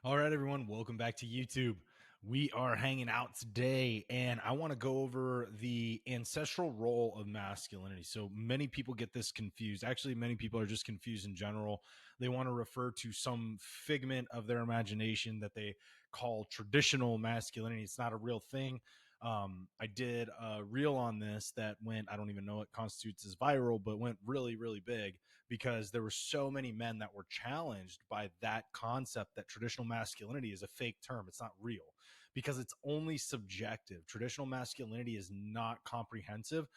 All right, everyone, welcome back to YouTube. We are hanging out today, and I want to go over the ancestral role of masculinity. So many people get this confused. Actually, many people are just confused in general. They want to refer to some figment of their imagination that they call traditional masculinity. It's not a real thing. I did a reel on this that went, I don't even know what constitutes as viral, but went really, really big because there were so many men that were challenged by that concept that traditional masculinity is a fake term. It's not real because it's only subjective. Traditional masculinity is not comprehensive.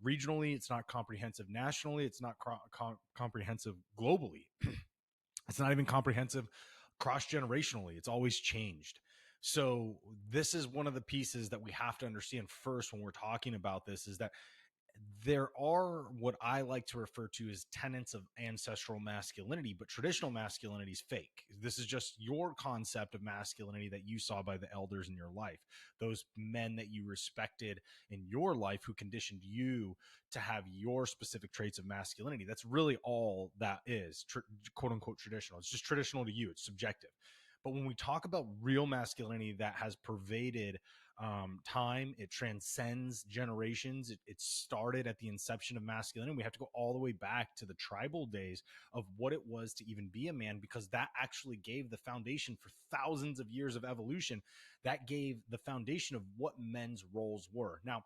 Regionally, it's not comprehensive. Nationally, it's not comprehensive globally. It's not even comprehensive cross generationally. It's always changed. So this is one of the pieces that we have to understand first when we're talking about this is that there are what I like to refer to as tenets of ancestral masculinity, but traditional masculinity is fake. This is just your concept of masculinity that you saw by the elders in your life, those men that you respected in your life who conditioned you to have your specific traits of masculinity. That's really all that is, quote unquote, traditional. It's just traditional to you, it's subjective. But when we talk about real masculinity that has pervaded time, it transcends generations. It started at the inception of masculinity. We have to go all the way back to the tribal days of what it was to even be a man, because that actually gave the foundation for thousands of years of evolution. That gave the foundation of what men's roles were. Now,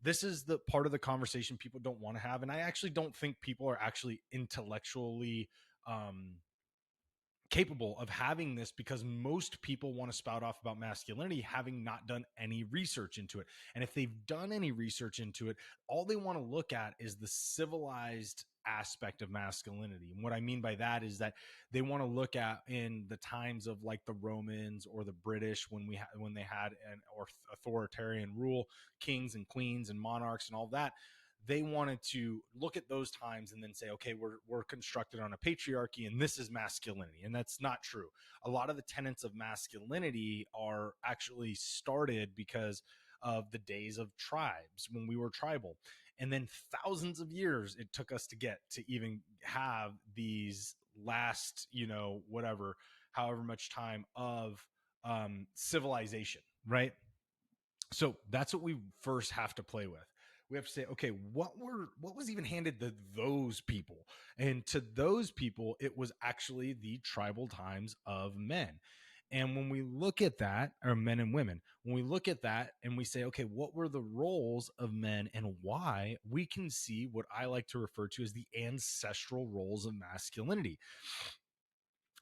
this is the part of the conversation people don't want to have. And I actually don't think people are actually intellectually capable of having this, because most people want to spout off about masculinity having not done any research into it. And if they've done any research into it, all they want to look at is the civilized aspect of masculinity. And what I mean by that is that they want to look at in the times of like the Romans or the British, when they had an authoritarian rule, kings and queens and monarchs and all that. They wanted to look at those times and then say, okay, we're constructed on a patriarchy and this is masculinity. And that's not true. A lot of the tenets of masculinity are actually started because of the days of tribes, when we were tribal. And then thousands of years it took us to get to even have these last, whatever, however much time of civilization, right? So that's what we first have to play with. We have to say, okay, what was even handed to those people? And to those people, it was actually the tribal times of men. And when we look at that, or men and women, when we look at that and we say, okay, what were the roles of men and why, we can see what I like to refer to as the ancestral roles of masculinity.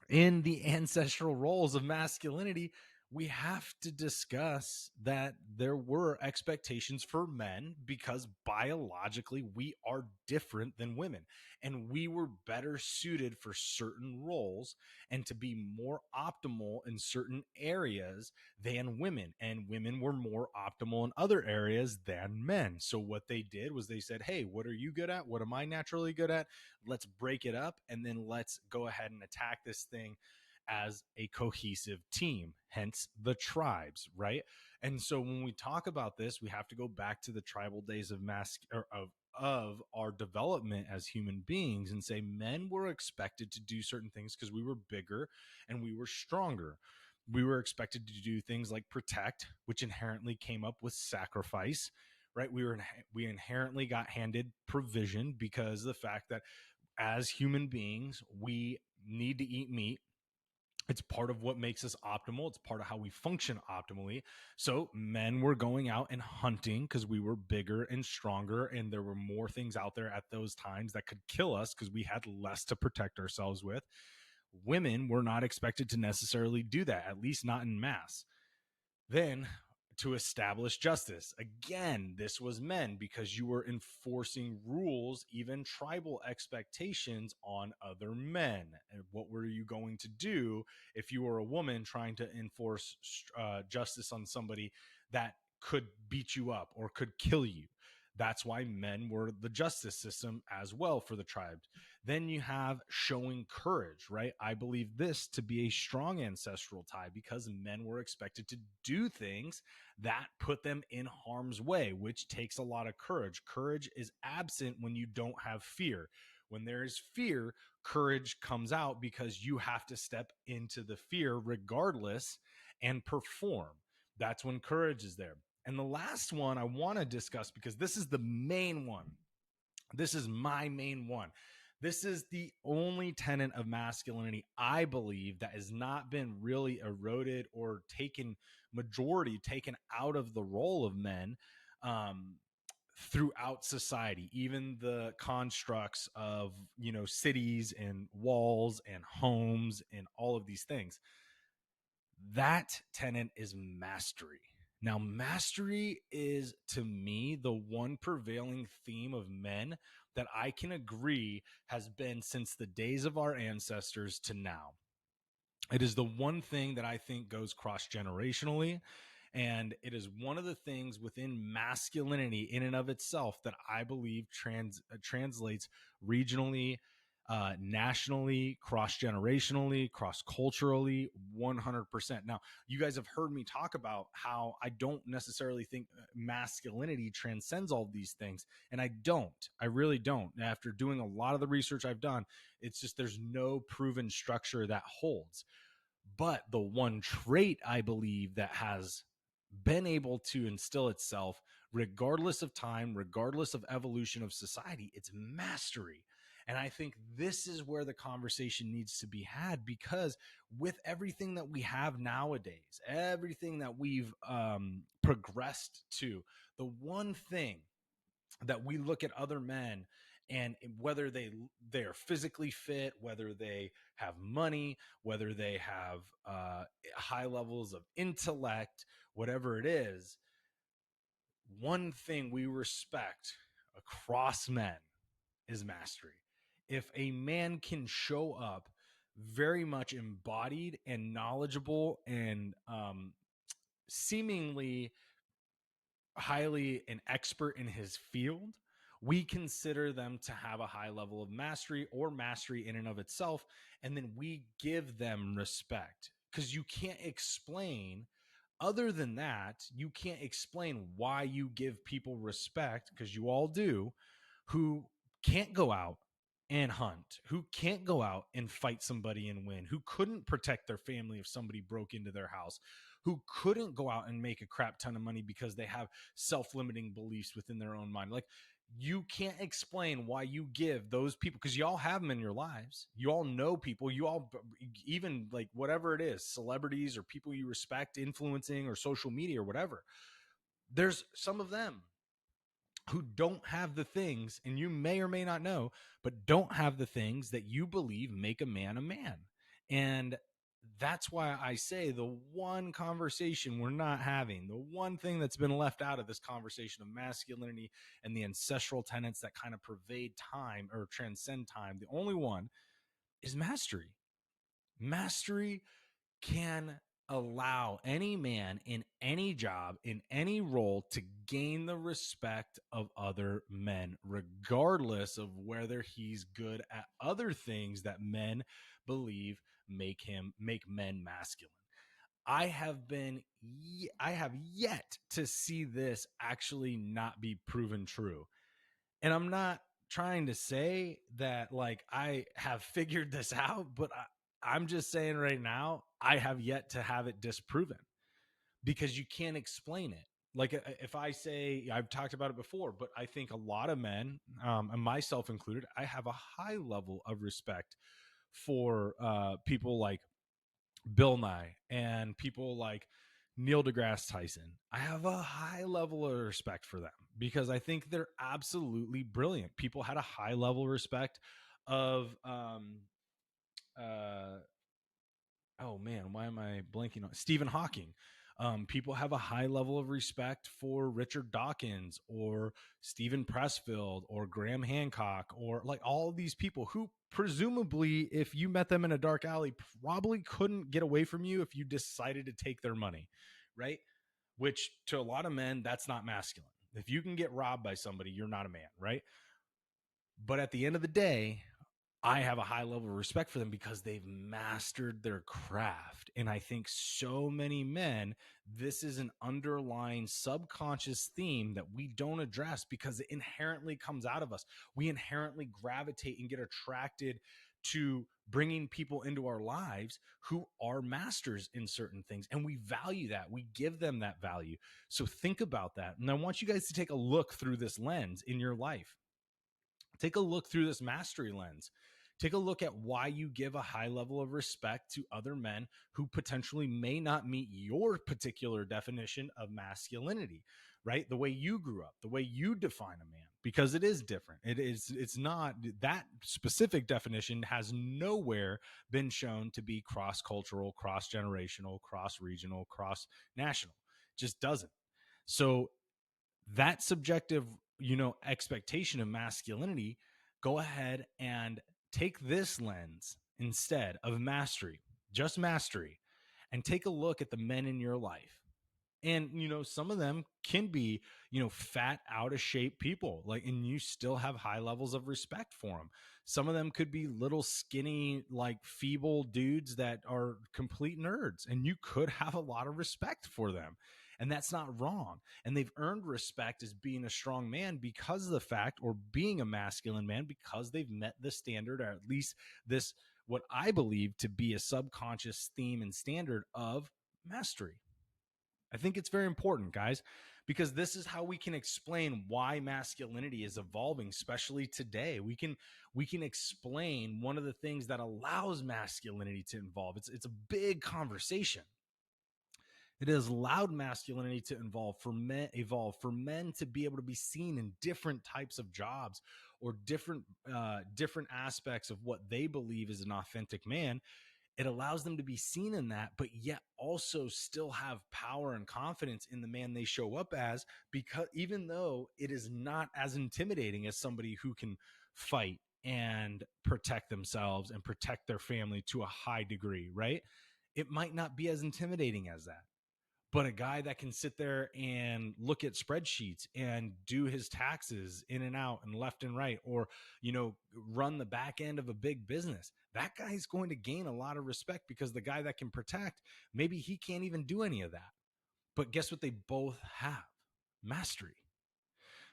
In the ancestral roles of masculinity, we have to discuss that there were expectations for men because biologically we are different than women, and we were better suited for certain roles and to be more optimal in certain areas than women, and women were more optimal in other areas than men. So what they did was they said, hey, what are you good at? What am I naturally good at? Let's break it up, and then let's go ahead and attack this thing as a cohesive team, hence the tribes, right? And so when we talk about this, we have to go back to the tribal days of of our development as human beings and say men were expected to do certain things because we were bigger and we were stronger. We were expected to do things like protect, which inherently came up with sacrifice, right? We inherently got handed provision because of the fact that as human beings, we need to eat meat. It's part of what makes us optimal. It's part of how we function optimally. So men were going out and hunting because we were bigger and stronger, and there were more things out there at those times that could kill us because we had less to protect ourselves with. Women were not expected to necessarily do that, at least not in mass. Then, to establish justice. Again, this was men because you were enforcing rules, even tribal expectations on other men. And what were you going to do if you were a woman trying to enforce justice on somebody that could beat you up or could kill you? That's why men were the justice system as well for the tribes. Then you have showing courage, right? I believe this to be a strong ancestral tie because men were expected to do things that put them in harm's way, which takes a lot of courage. Courage is absent when you don't have fear. When there is fear, courage comes out because you have to step into the fear regardless and perform. That's when courage is there. And the last one I want to discuss, because this is the main one, this is my main one. This is the only tenet of masculinity, I believe, that has not been really eroded or taken out of the role of men um, throughout society. Even the constructs of, cities and walls and homes and all of these things. That tenet is mastery. Now, mastery is, to me, the one prevailing theme of men that I can agree has been since the days of our ancestors to now. It is the one thing that I think goes cross generationally. And it is one of the things within masculinity in and of itself that I believe translates regionally, nationally, cross generationally, cross culturally, 100%. Now, you guys have heard me talk about how I don't necessarily think masculinity transcends all of these things. And I don't. I really don't. After doing a lot of the research I've done, it's just there's no proven structure that holds. But the one trait I believe that has been able to instill itself, regardless of time, regardless of evolution of society, it's mastery. And I think this is where the conversation needs to be had, because with everything that we have nowadays, everything that we've progressed to, the one thing that we look at other men, and whether they're physically fit, whether they have money, whether they have high levels of intellect, whatever it is, one thing we respect across men is mastery. If a man can show up very much embodied and knowledgeable and seemingly highly an expert in his field, we consider them to have a high level of mastery or mastery in and of itself. And then we give them respect, because you can't explain, other than that, you can't explain why you give people respect, because you all do, who can't go out and hunt, who can't go out and fight somebody and win, who couldn't protect their family if somebody broke into their house, who couldn't go out and make a crap ton of money because they have self-limiting beliefs within their own mind. Like, you can't explain why you give those people, because you all have them in your lives. You all know people, you all, even like whatever it is, celebrities or people you respect, influencing or social media or whatever. There's some of them who don't have the things, and you may or may not know, but don't have the things that you believe make a man a man. And that's why I say the one conversation we're not having, the one thing that's been left out of this conversation of masculinity and the ancestral tenets that kind of pervade time or transcend time, the only one is mastery. Mastery can allow any man in any job, in any role, to gain the respect of other men, regardless of whether he's good at other things that men believe make men masculine. I have yet to see this actually not be proven true. And I'm not trying to say that like I have figured this out, but I'm just saying right now, I have yet to have it disproven, because you can't explain it. Like, if I say, I've talked about it before, but I think a lot of men, and myself included, I have a high level of respect for people like Bill Nye and people like Neil deGrasse Tyson. I have a high level of respect for them because I think they're absolutely brilliant. People had a high level of respect of uh oh man, why am I blanking on Stephen Hawking? People have a high level of respect for Richard Dawkins or Stephen Pressfield or Graham Hancock, or like all these people who presumably, if you met them in a dark alley, probably couldn't get away from you if you decided to take their money, right? Which to a lot of men, that's not masculine. If you can get robbed by somebody, you're not a man, right? But at the end of the day, I have a high level of respect for them because they've mastered their craft. And I think so many men, this is an underlying subconscious theme that we don't address because it inherently comes out of us. We inherently gravitate and get attracted to bringing people into our lives who are masters in certain things. And we value that. We give them that value. So think about that. And I want you guys to take a look through this lens in your life. Take a look through this mastery lens. Take a look at why you give a high level of respect to other men who potentially may not meet your particular definition of masculinity, right? The way you grew up, the way you define a man, because it is different. It's not that specific definition has nowhere been shown to be cross cultural, cross generational, cross regional, cross national. Just doesn't. So that subjective, expectation of masculinity, go ahead and take this lens instead of mastery, just mastery, and take a look at the men in your life. And some of them can be fat, out of shape people, like, and you still have high levels of respect for them. Some of them could be little skinny, like, feeble dudes that are complete nerds, and you could have a lot of respect for them, and that's not wrong. And they've earned respect as being a strong man because of the fact, or being a masculine man, because they've met the standard, or at least this, what I believe to be a subconscious theme and standard of mastery. I think it's very important, guys, because this is how we can explain why masculinity is evolving, especially today. We can explain one of the things that allows masculinity to evolve. It's a big conversation. It has allowed masculinity to evolve for men to be able to be seen in different types of jobs, or different aspects of what they believe is an authentic man. It allows them to be seen in that, but yet also still have power and confidence in the man they show up as, because even though it is not as intimidating as somebody who can fight and protect themselves and protect their family to a high degree, right? It might not be as intimidating as that. But a guy that can sit there and look at spreadsheets and do his taxes in and out and left and right, or, run the back end of a big business, that guy's going to gain a lot of respect, because the guy that can protect, maybe he can't even do any of that. But guess what? They both have mastery.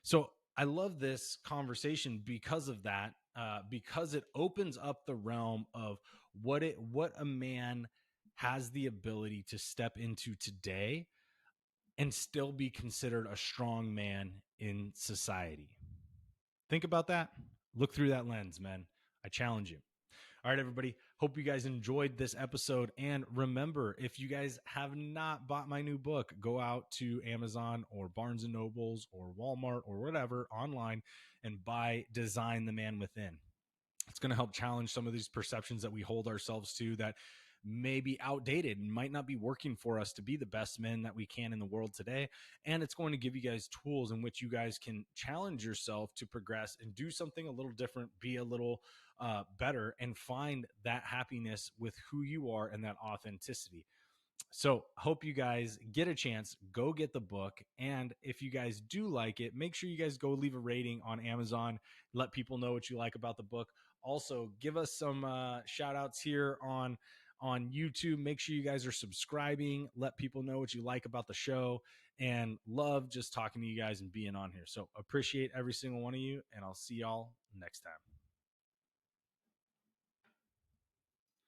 So I love this conversation because of that, because it opens up the realm of what a man has the ability to step into today and still be considered a strong man in society. Think about that. Look through that lens, man. I challenge you. All right, everybody. Hope you guys enjoyed this episode. And remember, if you guys have not bought my new book, go out to Amazon or Barnes and Nobles or Walmart or whatever online and buy Design the Man Within. It's going to help challenge some of these perceptions that we hold ourselves to, that may be outdated and might not be working for us to be the best men that we can in the world today. And it's going to give you guys tools in which you guys can challenge yourself to progress and do something a little different, be a little better, and find that happiness with who you are and that authenticity. So hope you guys get a chance, go get the book. And if you guys do like it, make sure you guys go leave a rating on Amazon. Let people know what you like about the book. Also, give us some shout outs here on YouTube. Make sure you guys are subscribing. Let people know what you like about the show, and love just talking to you guys and being on here. So appreciate every single one of you, and I'll see y'all next time.